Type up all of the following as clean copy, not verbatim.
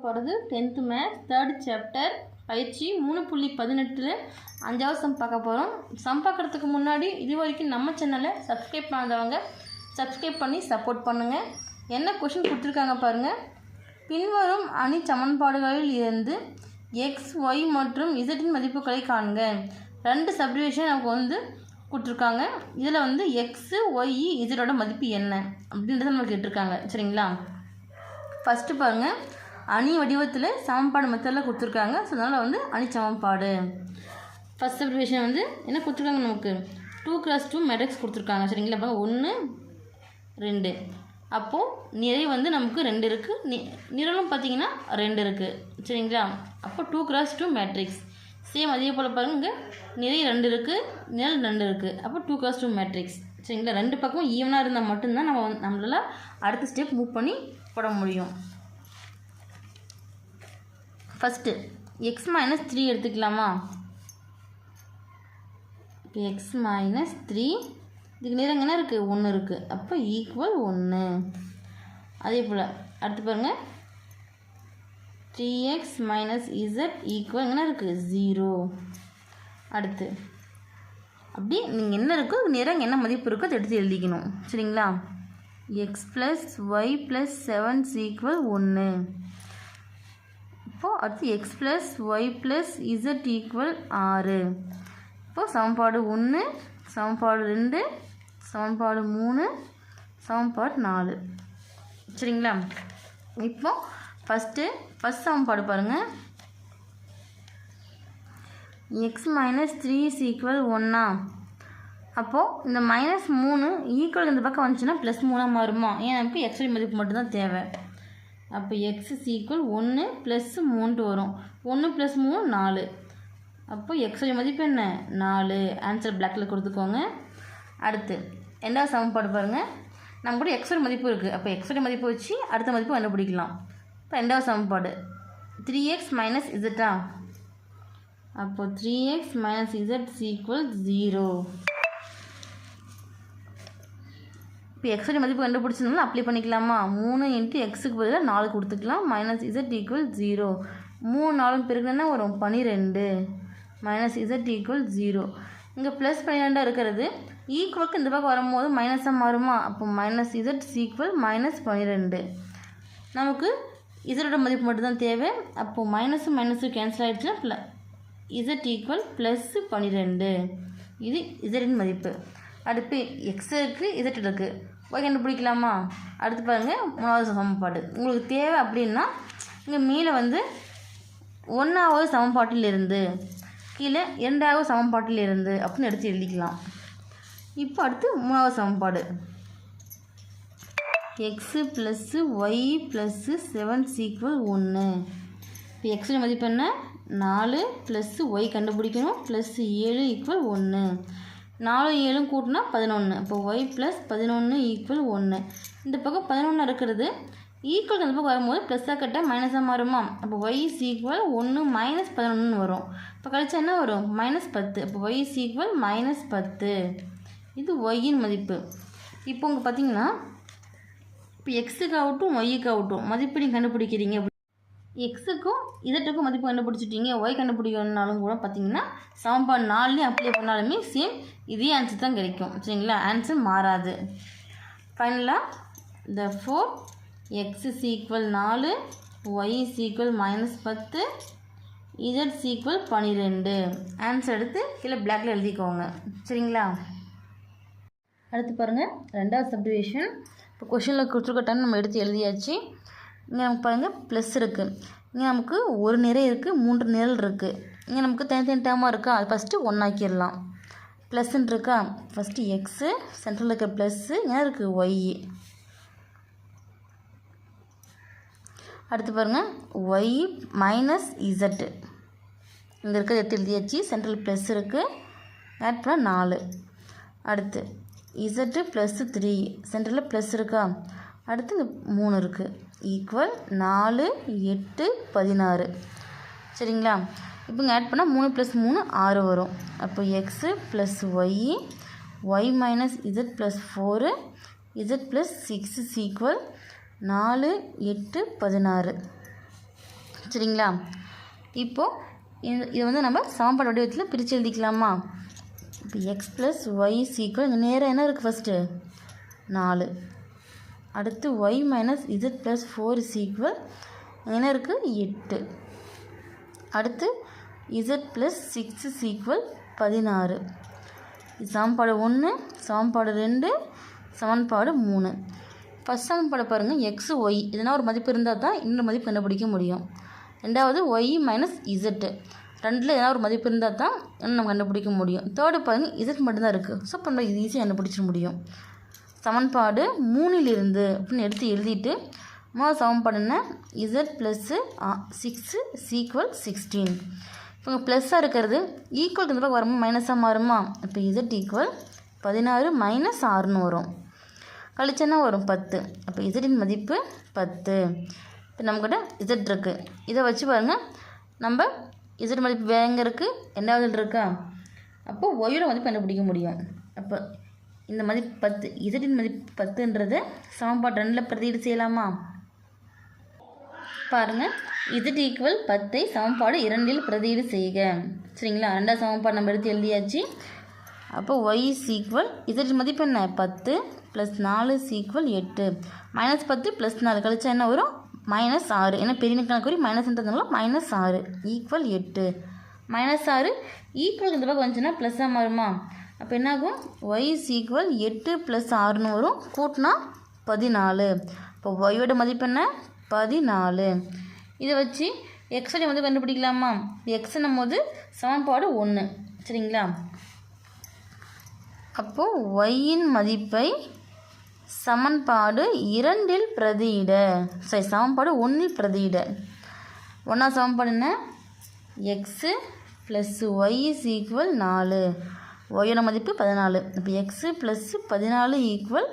போகிறது 10th maths 3rd chapter பயிற்சி 3.18 5வது சம் பார்க்க போகிறோம். சம் பார்க்குறதுக்கு முன்னாடி இது வரைக்கும் நம்ம சேனலை சப்ஸ்கிரைப் பண்ணாதவங்க சப்ஸ்கிரைப் பண்ணி சப்போர்ட் பண்ணுங்கள். என்ன கொஷின் கொடுத்துருக்காங்க பாருங்கள். பின்வரும் அணி சமன்பாடுகளில் இருந்து எக்ஸ் ஒய் மற்றும் இசட்டின் மதிப்புகளை காண்க. 2 சப்டிவிஷன் நமக்கு கொடுத்துருக்காங்க. இதில் எக்ஸு ஒய் இசட்டோட மதிப்பு என்ன அப்படின்றத நம்ம கேட்டிருக்காங்க. சரிங்களா? ஃபஸ்ட்டு பாருங்கள், அணி வடிவத்தில் சமன்பாடு மெத்தடில் கொடுத்துருக்காங்க. ஸோ அதனால் அணி சமன்பாடு ஃபஸ்ட் சப்டிவிஷன் என்ன கொடுத்துருக்காங்க, நமக்கு 2x2 மேட்ரிக்ஸ் கொடுத்துருக்காங்க. சரிங்களா? அப்போ 1 2 அப்போது நிறை நமக்கு 2 இருக்குது, நிரலும் பார்த்திங்கன்னா 2 இருக்குது. சரிங்களா? அப்போ 2x2 மேட்ரிக்ஸ். சேம் அதே போல் பாருங்கள், நிறை 2 இருக்குது, நிரல் 2 இருக்குது. அப்போ 2x2 மேட்ரிக்ஸ். சரிங்களா? 2 பக்கமும் ஈவனாக இருந்தால் மட்டும்தான் நம்மளால் அடுத்த ஸ்டெப் மூவ் பண்ணி போட முடியும். ஃபஸ்ட்டு எக்ஸ் மைனஸ் 3 எடுத்துக்கலாமா? இப்போ எக்ஸ் மைனஸ் 3 இதுக்கு நிறம் என்ன இருக்குது, 1 இருக்குது. அப்போ ஈக்குவல் 1. அதே போல் அடுத்து பாருங்கள், 3x மைனஸ் இசட் ஈக்குவல் என்ன இருக்குது, 0. அடுத்து அப்படி நீங்கள் என்ன இருக்கோ நிறம் என்ன மதிப்பு இருக்கோ அதை எடுத்து எழுதிக்கணும். சரிங்களா? X plus y plus 7 equal 1. இப்போது அடுத்து x plus y plus z equal 6. இப்போது சமன்பாடு 1, சமன்பாடு 2, சமன்பாடு 3, சமன்பாடு 4. சரிங்களா? இப்போ ஃபஸ்ட் சமன்பாடு பாருங்கள். X minus 3 equal 1. அப்போது இந்த -3 ஈக்குவல் இந்த பக்கம் வந்துச்சுன்னா +3 மாறுமா? ஏன் நமக்கு எக்ஸோட மதிப்பு மட்டும்தான் தேவை. அப்போ எக்ஸ் ஈக்குவல் 1 + 3 வரும். 1 + 3 4. அப்போ எக்ஸோட மதிப்பு என்ன, 4. ஆன்சர் பிளாக்கில் கொடுத்துக்கோங்க. அடுத்து 2வது சமன்பாடு பாருங்கள். நம்ம கூட எக்ஸோட மதிப்பு இருக்குது. அப்போ எக்ஸோட மதிப்பு வச்சு அடுத்த மதிப்பு கண்டுபிடிக்கலாம். இப்போ 2வது சமன்பாடு 3x மைனஸ் இசட்டா? அப்போது 3x மைனஸ் இசட் ஈக்குவல் 0. இப்போ எக்ஸோட மதிப்பு கண்டுபிடிச்சிருந்தாலும் அப்ளை பண்ணிக்கலாமா? 3 × எக்ஸுக்கு பதிலாக 4 கொடுத்துக்கலாம். Minus Z equal 0. 3 4 பெருக்கு என்ன வரும், 12. Minus Z equal 0. இங்கே ப்ளஸ் 12 இருக்கிறது ஈக்குவலுக்கு இந்த பக்கம் வரும்போது மைனஸாக மாறுமா? அப்போ மைனஸ் இசட் ஈக்குவல் -12. நமக்கு இசட்டோட மதிப்பு மட்டும்தான் தேவை. அப்போது மைனஸு கேன்சல் ஆகிடுச்சுன்னா இசட் ஈக்குவல் +12. இது இசட்டின் மதிப்பு. அடுத்து எக்ஸ் இருக்குது, இசட் இருக்குது, ஒய் கண்டுபிடிக்கலாமா? அடுத்து பாருங்கள், 3வது சமன்பாடு உங்களுக்கு தேவை அப்படின்னா இங்கே மேலே 1வது சமன்பாட்டிலிருந்து கீழே 2வது சமன்பாட்டிலிருந்து அப்படின்னு எடுத்து எழுதிக்கலாம். இப்போ அடுத்து 3வது சமன்பாடு x plus y plus 7 equal 1. இப்போ எக்ஸோட மதிப்பு என்ன, 4 ப்ளஸ் ஒய் கண்டுபிடிக்கணும். +7 ஈக்குவல் 1. 4 7 கூட்டினா 11. அப்போ ஒய் ப்ளஸ் 11 ஈக்குவல் 1. இந்த பக்கம் 11 இருக்கிறது ஈக்குவல் அந்த பக்கம் வரும்போது ப்ளஸ்ஸாக கட்ட மைனஸாக மாறுமா? அப்போ ஒய் ஈக்குவல் 1 - 11 வரும். இப்போ கழிச்சா என்ன வரும், -10. அப்போ ஒய் ஈக்குவல் -10. இது ஒய்யின் மதிப்பு. இப்போ இங்கே பார்த்தீங்கன்னா இப்போ எக்ஸுக்கு ஆகட்டும் ஒய்க்கு ஆகட்டும் மதிப்பு நீங்கள் கண்டுபிடிக்கிறீங்க. எக்ஸுக்கும் இசட்டுக்கும் மதிப்பு கண்டுபிடிச்சிட்டிங்க. ஒய் கண்டுபிடிக்கணுன்னாலும் கூட பார்த்தீங்கன்னா சமன்பாடு 4 அப்ளை பண்ணாலுமே சேம் இதே ஆன்சர் தான் கிடைக்கும். சரிங்களா? ஆன்சர் மாறாது. ஃபைனலாக therefore x equal 4, y equal -10, z equal 12. Answer எடுத்து கீழே பிளாக்ல எழுதிக்கோங்க. சரிங்களா? அடுத்து பாருங்கள், 2வது சப்டிவிஷன். இப்போ கொஷனில் கொடுத்துருக்க டைம் நம்ம எடுத்து எழுதியாச்சு. இங்கே நமக்கு பாருங்கள் ப்ளஸ் இருக்குது. இங்கே நமக்கு ஒரு நிறை இருக்குது, 3 நிரல் இருக்குது. இங்கே நமக்கு தனித்தனி டேர்மாக இருக்கா, அது ஃபஸ்ட்டு 1 ஆக்கிடலாம். ப்ளஸ்ன்னு இருக்கா, ஃபஸ்ட்டு எக்ஸு, சென்ட்ரலில் இருக்க ப்ளஸ்ஸு, இங்கே இருக்குது ஒய். அடுத்து பாருங்கள், ஒய் மைனஸ் இசட்டு. இங்கே இருக்கிறது எடுத்து எழுதியாச்சு. சென்ட்ரல் ப்ளஸ் இருக்குது, ஆட் பண்ணால் 4. அடுத்து இசட்டு +3, சென்ட்ரலில் ப்ளஸ் இருக்கா. அடுத்து இங்கே 3 இருக்குது. ஈக்குவல் 4 8 16. சரிங்களா? இப்போ இங்கே ஆட் பண்ணால் 3 + 3 6 வரும். அப்போ x plus y minus z +4, z +6 equal 4 8 16. சரிங்களா? இப்போது இது வந்து நம்ம சமன்பாடு வடிவத்தில் பிரித்து எழுதிக்கலாமா? இப்போ எக்ஸ் ப்ளஸ் ஒய் சீக்வல் இங்கே நேராக என்ன இருக்குது ஃபஸ்ட்டு 4. அடுத்து Y minus Z plus 4 equal என்ன இருக்குது 8. அடுத்து இசட் ப்ளஸ் 6 சீக்வல் 16. சமன்பாடு 1, சமன்பாடு 2, சமன்பாடு 3. ஃபஸ்ட் சமன்பாடு பாருங்கள் எக்ஸ் ஒய் இதனால் ஒரு மதிப்பு இருந்தால் தான் இன்னொரு மதிப்பு கண்டுபிடிக்க முடியும். ரெண்டாவது ஒய் மைனஸ் இசட்டு ரெண்டில் எதனா ஒரு மதிப்பு இருந்தால் தான் இன்னும் நம்ம கண்டுபிடிக்க முடியும். தேர்டு பாருங்கள் இசட் மட்டும்தான் இருக்குது. ஸோ இப்போ நம்ம இது ஈஸியாக கண்டுபிடிச்சிட முடியும். சமன்பாடு 3லிருந்து அப்படின்னு எடுத்து எழுதிட்டு முதல் சமன்பாடு என்ன இசட் ப்ளஸ்ஸு 6 சீக்வல் 16. இப்போ ப்ளஸ்ஸாக இருக்கிறது ஈக்குவலுக்கு இந்த பக்கம் வரும்போது மைனஸாக மாறுமா? இப்போ இசட் ஈக்குவல் 16 மைனஸ் 6ன்னு வரும். கழிச்சன்னா வரும் 10. அப்போ இசட்டின் மதிப்பு 10. இப்போ நம்மக்கிட்ட இசட் இருக்குது. இதை வச்சு பாருங்கள் நம்ம இசட் மதிப்பு வேறு எங்கே இருக்குது ரெண்டாவது இருக்கா? அப்போது ஒய்யோட மதிப்பு கண்டுபிடிக்க முடியும். அப்போ இந்த மதிப்பு 10 இசட்டின் மதிப்பு 10ன்றதை சமன்பாடு 2ல் பிரதியீடு செய்யலாமா? பாருங்கள் இசட் ஈக்குவல் 10ஐ சமன்பாடு 2ல் பிரதியீடு செய்க. சரிங்களா? ரெண்டாவது சமன்பாடு நம்ம எடுத்து எழுதியாச்சு. அப்போ ஒய் ஈக்குவல் இசட்டின் மதிப்பு என்ன 10 ப்ளஸ் 4 ஈக்குவல் 8 மைனஸ் 10 ப்ளஸ் 4 கழிச்சா என்ன வரும் மைனஸ் 6. ஏன்னா பெரிய கணக்குறி மைனஸ்ன்றதுனால மைனஸ் 6 ஈக்குவல் 8 மைனஸ் 6 ஈக்குவல் இந்த பக்கம் வந்துச்சுன்னா ப்ளஸ்ஸாக மாறுமா? அப்போ என்னாகும் ஒய் ஈக்குவல் 8 ப்ளஸ் 6ன்னு வரும். கூட்டினா 14. இப்போ ஒய்யோட மதிப்பு என்ன 14. இதை வச்சு எக்ஸோடைய மதிப்பு கண்டுபிடிக்கலாமா? எக்ஸ்னும் போது சமன்பாடு 1. சரிங்களா? அப்போது ஒய்யின் மதிப்பை சமன்பாடு 2ல் பிரதியிட சமன்பாடு 1ல் பிரதியிட. ஒன்றாவது சமன்பாடு என்ன எக்ஸு ப்ளஸ் ஒய் ஈக்குவல் 4 ஒய்யோட மதிப்பு 14. இப்போ எக்ஸு ப்ளஸ்ஸு 14 ஈக்குவல்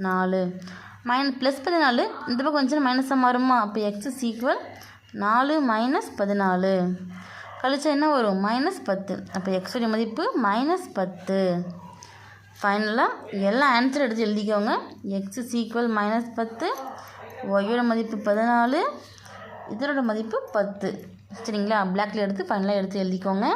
4 ப்ளஸ் 14 இந்த பக்கம் வந்துச்சுன்னா மைனஸாக மாறுமா? அப்போ எக்ஸ் ஈக்குவல் 4 மைனஸ் 14 கழிச்சா என்ன வரும் மைனஸ் 10. அப்போ எக்ஸோடைய மதிப்பு மைனஸ் 10. ஃபைனலாக எல்லாம் ஆன்சர் எடுத்து எழுதிக்கோங்க. எக்ஸ் ஈக்குவல் மைனஸ் 10 ஒய்யோட மதிப்பு 14 இதனோட மதிப்பு 10. சரிங்களா? பிளாக்ல எடுத்து ஃபைனலாக எடுத்து எழுதிக்கோங்க.